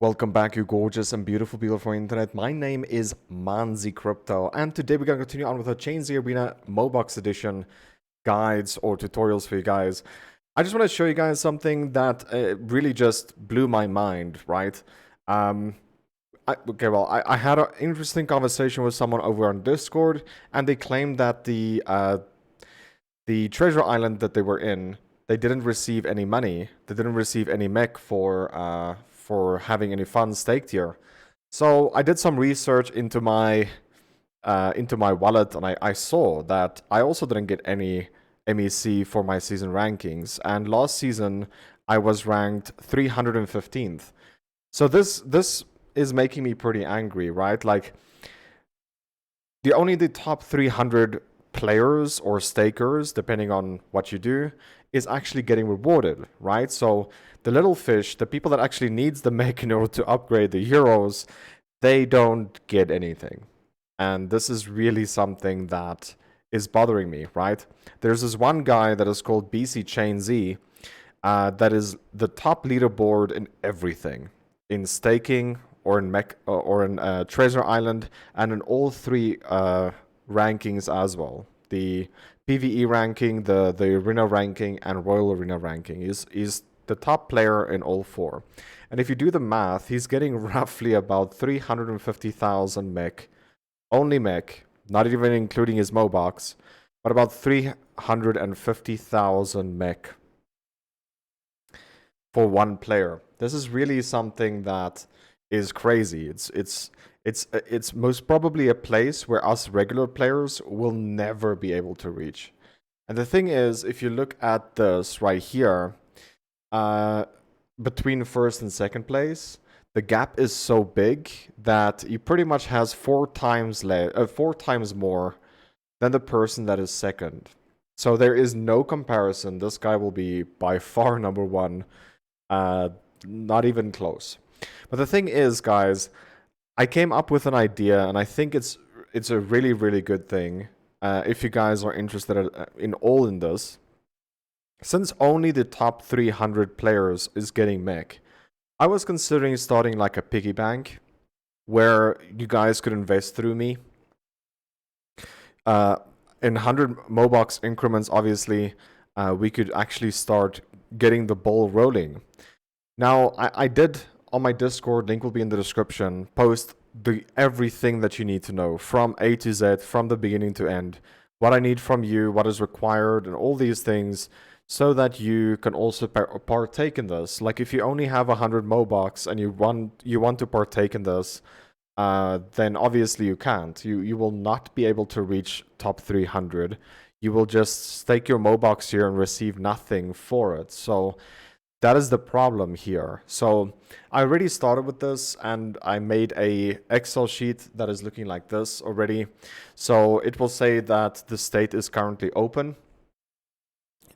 Welcome back, you gorgeous and beautiful people from the internet. My name is Manzi Crypto, and today we're going to continue on with our Chainz Arena MOBOX edition guides or tutorials for you guys. I just want to show you guys something that really just blew my mind, right? I had an interesting conversation with someone over on Discord, and they claimed that the treasure island that they were in, they didn't receive any money. They didn't receive any mech for having any funds staked here. So I did some research into my wallet, and I saw that I also didn't get any MEC for my season rankings. And last season I was ranked 315th. So this is making me pretty angry, right? Like the top 300 players or stakers, depending on what you do, is actually getting rewarded, right? So the little fish, the people that actually needs the mech in order to upgrade the heroes, they don't get anything. And this is really something that is bothering me, right? There's this one guy that is called BC Chainz, that is the top leaderboard in everything, in staking or in mech or in Treasure Island, and in all three rankings as well. The PvE ranking, the arena ranking, and Royal Arena ranking is the top player in all four. And if you do the math, he's getting roughly about 350,000 mech, only mech, not even including his MOBOX, but about 350,000 mech for one player. This is really something that is crazy. It's most probably a place where us regular players will never be able to reach. And the thing is, if you look at this right here, between first and second place, the gap is so big that he pretty much has four times more than the person that is second. So there is no comparison. This guy will be by far number one. Not even close. But the thing is, guys, I came up with an idea, and I think it's a really, really good thing. If you guys are interested in this, since only the top 300 players is getting mech, I was considering starting like a piggy bank where you guys could invest through me. In 100 MOBOX increments, obviously, we could actually start getting the ball rolling. Now, I did on my Discord, link will be in the description, post everything that you need to know from A to Z, from the beginning to end, what I need from you, what is required, and all these things, so that you can also partake in this. Like if you only have 100 MOBOX and you want to partake in this, then obviously you can't. You will not be able to reach top 300. You will just stake your MOBOX here and receive nothing for it. So that is the problem here. So I already started with this, and I made a Excel sheet that is looking like this already. So it will say that the state is currently open.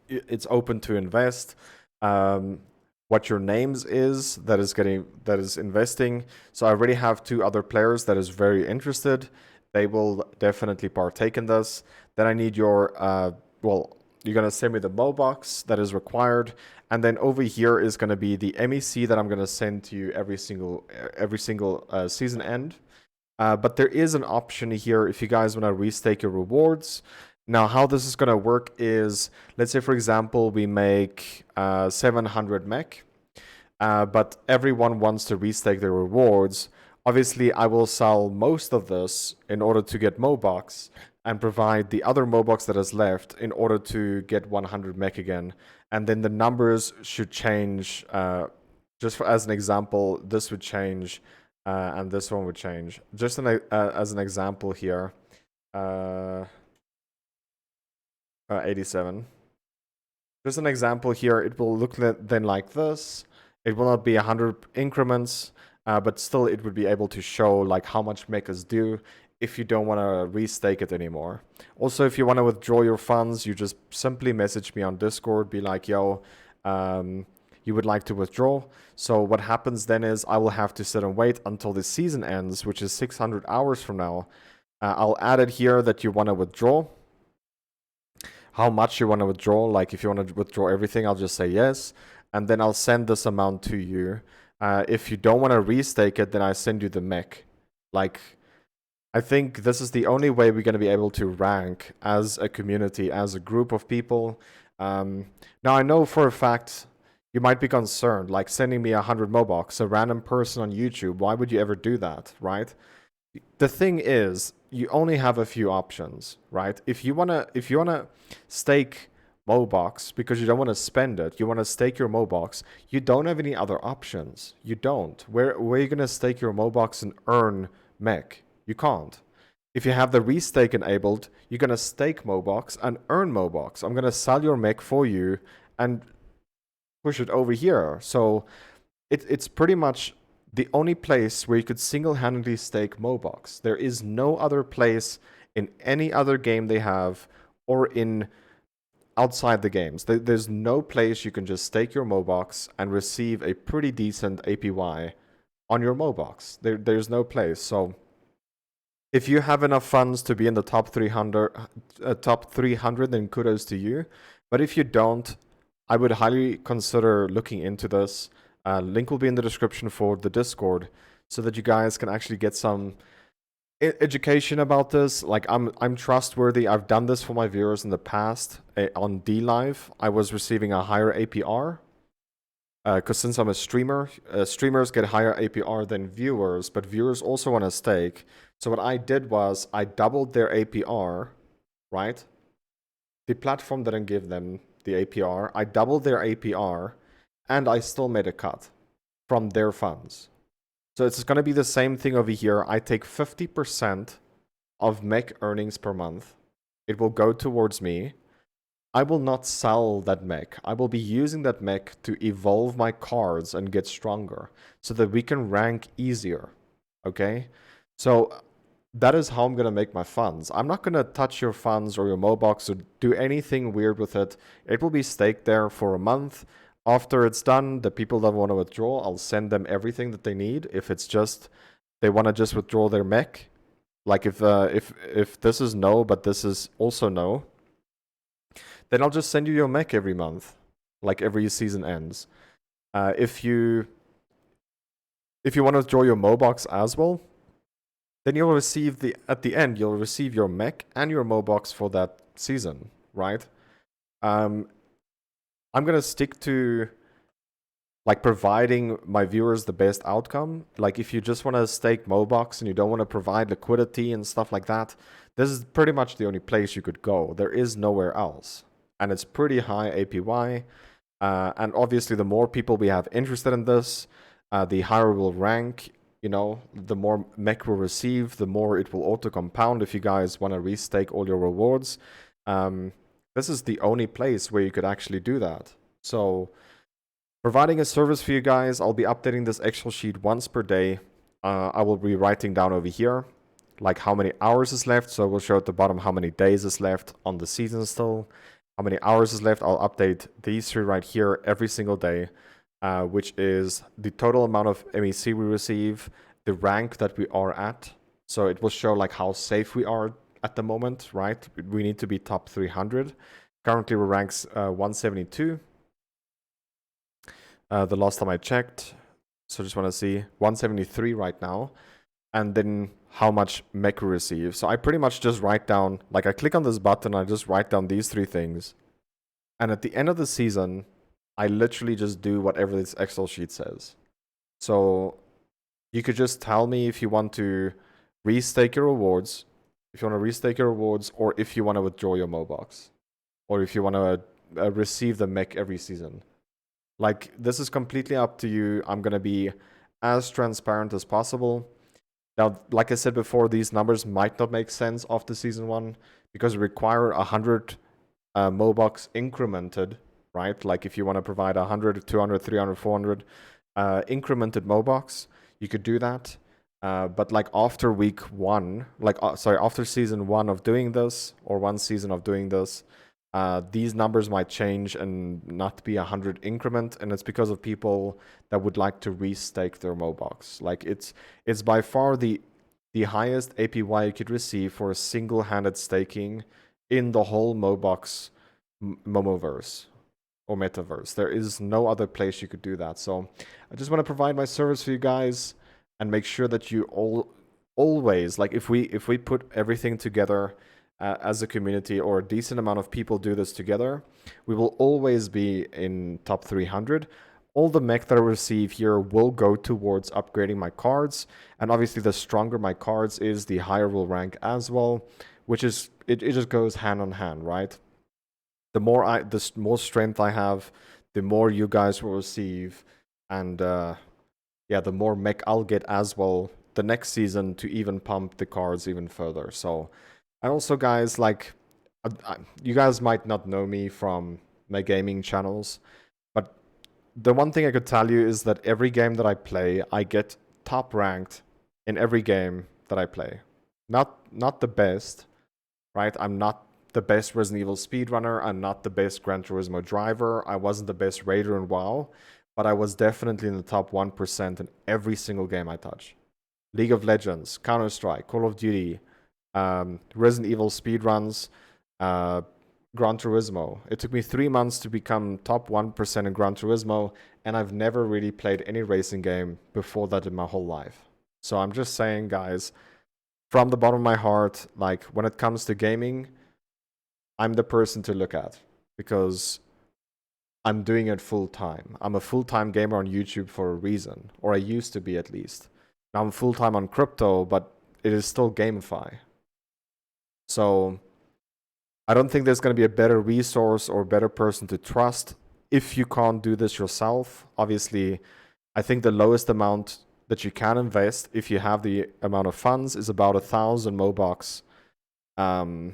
It's open to invest. What your names is that is investing. So I already have two other players that is very interested. They will definitely partake in this. Then I need your you're gonna send me the MOBOX that is required, and then over here is gonna be the MEC that I'm gonna send to you every single season end. But there is an option here if you guys want to restake your rewards. Now, how this is going to work is, let's say, for example, we make 700 mech, but everyone wants to restake their rewards. Obviously, I will sell most of this in order to get MOBOX and provide the other MOBOX that is left in order to get 100 mech again. And then the numbers should change. As an example, this would change, and this one would change. Just as an example here. 87. Just an example here, it will look then like this. It will not be 100 increments, but still it would be able to show like how much mech is due if you don't want to restake it anymore. Also, if you want to withdraw your funds, you just simply message me on Discord, be like, yo, you would like to withdraw. So what happens then is I will have to sit and wait until the season ends, which is 600 hours from now. I'll add it here that you want to withdraw. How much you want to withdraw. Like if you want to withdraw everything, I'll just say yes, and then I'll send this amount to you. If you don't want to restake it, then I send you the mech. Like, I think this is the only way we're going to be able to rank as a community, as a group of people. Now, I know for a fact you might be concerned, like sending me 100 MOBOX, a random person on YouTube. Why would you ever do that, right? The thing is, you only have a few options, right? If you wanna stake MOBOX because you don't want to spend it, you want to stake your MOBOX, you don't have any other options. You don't. Where are you gonna stake your MOBOX and earn mech? You can't. If you have the restake enabled, you're gonna stake MOBOX and earn MOBOX. I'm gonna sell your mech for you and push it over here. So it's pretty much the only place where you could single-handedly stake MOBOX. There is no other place in any other game they have or in outside the games. There's no place you can just stake your MOBOX and receive a pretty decent APY on your MOBOX. There's no place. So if you have enough funds to be in the top 300, then kudos to you. But if you don't, I would highly consider looking into this. Link will be in the description for the Discord, so that you guys can actually get some education about this. Like, I'm trustworthy. I've done this for my viewers in the past. On D Live, I was receiving a higher APR. Because since I'm a streamer, streamers get higher APR than viewers, but viewers also want to stake. So what I did was I doubled their APR, right? The platform didn't give them the APR. I doubled their APR, and I still made a cut from their funds. So it's going to be the same thing over here. I take 50% of mech earnings per month. It will go towards me. I will not sell that mech. I will be using that mech to evolve my cards and get stronger so that we can rank easier. Okay? So that is how I'm going to make my funds. I'm not going to touch your funds or your MOBOX or do anything weird with it. It will be staked there for a month. After it's done, the people that want to withdraw, I'll send them everything that they need. If it's just they want to just withdraw their mech, like if this is no, but this is also no, then I'll just send you your mech every month, like every season ends. If you want to withdraw your MOBOX as well, then you'll receive at the end you'll receive your mech and your MOBOX for that season, right? I'm gonna stick to like providing my viewers the best outcome. Like if you just want to stake MOBOX and you don't want to provide liquidity and stuff like that, this is pretty much the only place you could go. There is nowhere else. And it's pretty high APY. And obviously the more people we have interested in this, the higher we'll rank. You know, the more mech we'll receive, the more it will auto-compound if you guys want to restake all your rewards. This is the only place where you could actually do that. So providing a service for you guys, I'll be updating this Excel sheet once per day. I will be writing down over here, like how many hours is left. So we'll show at the bottom how many days is left on the season still. How many hours is left. I'll update these three right here every single day, which is the total amount of MEC we receive, the rank that we are at. So it will show like how safe we are at the moment, right? We need to be top 300. Currently we're ranks 172. The last time I checked. So just want to see 173 right now. And then how much mech we receive. So I pretty much just write down, like I click on this button, I just write down these three things. And at the end of the season, I literally just do whatever this Excel sheet says. So you could just tell me if you want to restake your rewards, or if you want to withdraw your MOBOX, or if you want to receive the mech every season. Like, this is completely up to you. I'm going to be as transparent as possible. Now, like I said before, these numbers might not make sense after season 1 because we require 100 MOBOX incremented, right? Like if you want to provide 100, 200, 300, 400 incremented MOBOX, you could do that. But like after week 1, after season 1 of doing this, or 1 season of doing this, these numbers might change and not be 100 increment, and it's because of people that would like to restake their MOBOX. Like it's by far the highest APY you could receive for a single-handed staking in the whole MOBOX Momoverse, or metaverse. There is no other place you could do that. So I just want to provide my service for you guys and make sure that you always, like, if we put everything together as a community, or a decent amount of people do this together, we will always be in top 300. All the mech that I receive here will go towards upgrading my cards, and obviously the stronger my cards is, the higher will rank as well, which is, it just goes hand on hand, right? The more strength I have, the more you guys will receive, and yeah, the more mech I'll get as well the next season to even pump the cards even further. So, and also, guys, like, you guys might not know me from my gaming channels, but the one thing I could tell you is that every game that I play, I get top ranked in every game that I play. Not the best, right? I'm not the best Resident Evil speedrunner. I'm not the best Gran Turismo driver. I wasn't the best raider in WoW, but I was definitely in the top 1% in every single game I touch. League of Legends, Counter-Strike, Call of Duty, Resident Evil speedruns, Gran Turismo. It took me 3 months to become top 1% in Gran Turismo, and I've never really played any racing game before that in my whole life. So I'm just saying, guys, from the bottom of my heart, like, when it comes to gaming, I'm the person to look at, because I'm doing it full time. I'm a full-time gamer on YouTube for a reason, or I used to be at least. Now I'm full-time on crypto, but it is still GameFi. So I don't think there's going to be a better resource or better person to trust if you can't do this yourself. Obviously, I think the lowest amount that you can invest, if you have the amount of funds, is about 1,000 MOBOX. And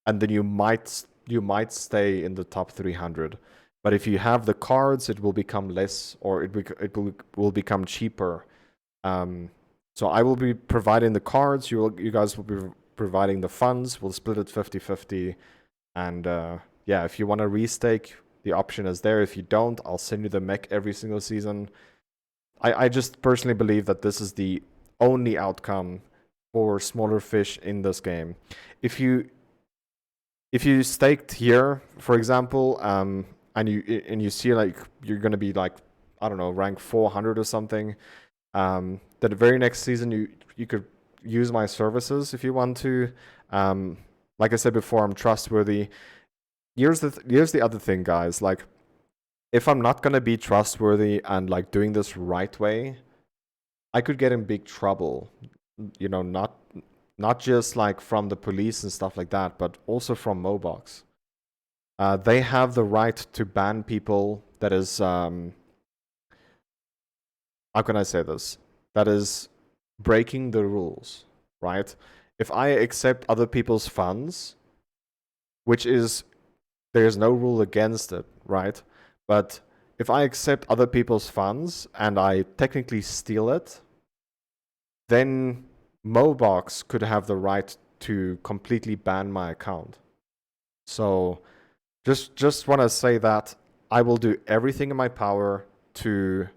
then you might stay in the top 300. But if you have the cards, it will become less, or it will become cheaper. So I will be providing the cards. You guys will be providing the funds. We'll split it 50-50. And yeah, if you want to restake, the option is there. If you don't, I'll send you the mech every single season. I just personally believe that this is the only outcome for smaller fish in this game. If you staked here, for example, and you see, like, you're gonna be, like, I don't know, rank 400 or something, then the very next season you could use my services if you want to. Like I said before, I'm trustworthy. Here's the other thing, guys. Like, if I'm not gonna be trustworthy and, like, doing this right way, I could get in big trouble. You know, not just, like, from the police and stuff like that, but also from MOBOX. They have the right to ban people that is, how can I say this? That is breaking the rules, right? If I accept other people's funds, which is, there's no rule against it, right? But if I accept other people's funds and I technically steal it, then MOBOX could have the right to completely ban my account. So just want to say that I will do everything in my power to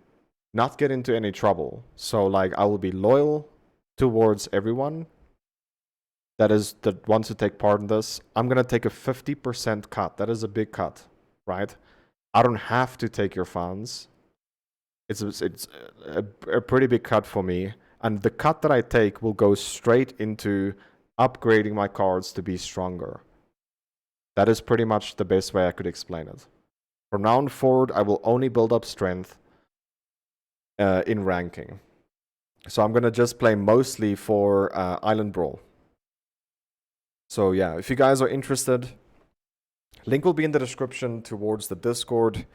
not get into any trouble. So, like, I will be loyal towards everyone that wants to take part in this. I'm going to take a 50% cut. That is a big cut, right? I don't have to take your funds. It's a pretty big cut for me. And the cut that I take will go straight into upgrading my cards to be stronger. That is pretty much the best way I could explain it. From now on forward, I will only build up strength in ranking. So I'm going to just play mostly for Island Brawl. So yeah, if you guys are interested, link will be in the description towards the Discord.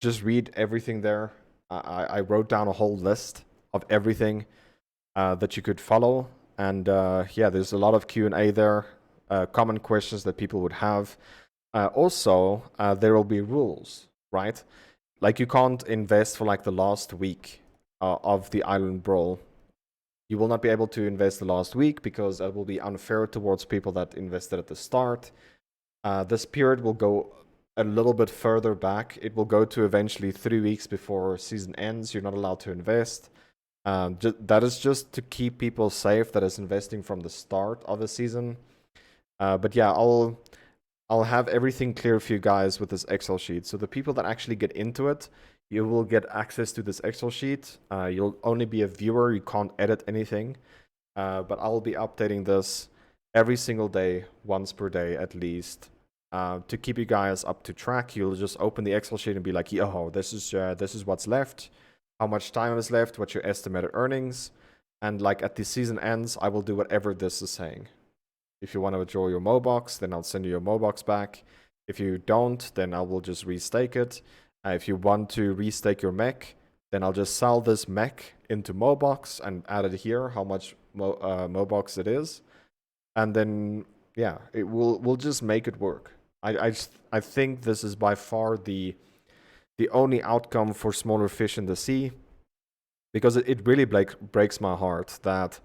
Just read everything there. I wrote down a whole list of everything that you could follow. And yeah, there's a lot of Q&A there, common questions that people would have. Also, there will be rules, right? Like, you can't invest for, like, the last week of the Island Brawl. You will not be able to invest the last week because that will be unfair towards people that invested at the start. This period will go a little bit further back. It will go to eventually 3 weeks before season ends. You're not allowed to invest. That is just to keep people safe that is investing from the start of the season. But yeah, I'll have everything clear for you guys with this Excel sheet. So the people that actually get into it, you will get access to this Excel sheet. You'll only be a viewer. You can't edit anything. But I'll be updating this every single day, once per day at least, to keep you guys up to track. You'll just open the Excel sheet and be like, "Yo, this is what's left, how much time is left, what's your estimated earnings," and like at the season ends, I will do whatever this is saying. If you want to withdraw your MOBOX, then I'll send you your MOBOX back. If you don't, then I will just restake it. If you want to restake your mech, then I'll just sell this mech into MOBOX and add it here, how much MOBOX it is. And then, yeah, we'll just make it work. I think this is by far the only outcome for smaller fish in the sea, because it really breaks my heart that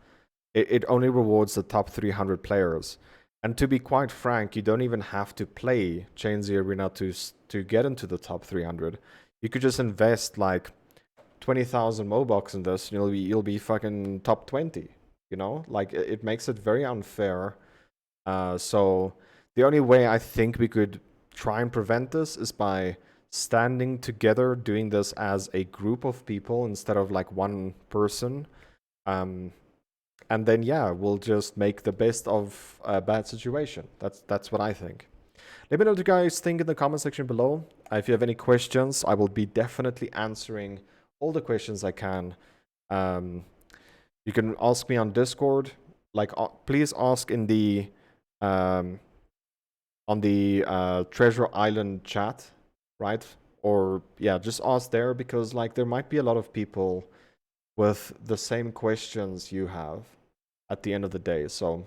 it only rewards the top 300 players. And to be quite frank, you don't even have to play Chainz Arena to get into the top 300. You could just invest like 20,000 MOBOX in this, and you'll be fucking top 20. You know, like it makes it very unfair. So the only way I think we could try and prevent this is by standing together, doing this as a group of people instead of like one person. And then, yeah, we'll just make the best of a bad situation. That's what I think. Let me know what you guys think in the comment section below. If you have any questions, I will be definitely answering all the questions I can. You can ask me on Discord. Like, please ask in the on the Treasure Island chat, right? Or yeah, just ask there, because like there might be a lot of people with the same questions you have at the end of the day. So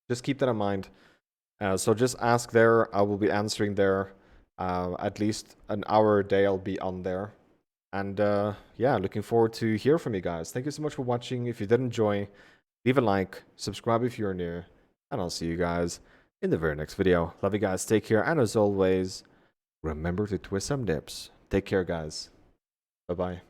just keep that in mind. So just ask there. I will be answering there. At least an hour a day I'll be on there. And yeah, looking forward to hear from you guys. Thank you so much for watching. If you did enjoy, leave a like, subscribe if you're new, and I'll see you guys in the very next video. Love you guys. Take care. And as always, remember to twist some nips. Take care, guys. Bye-bye.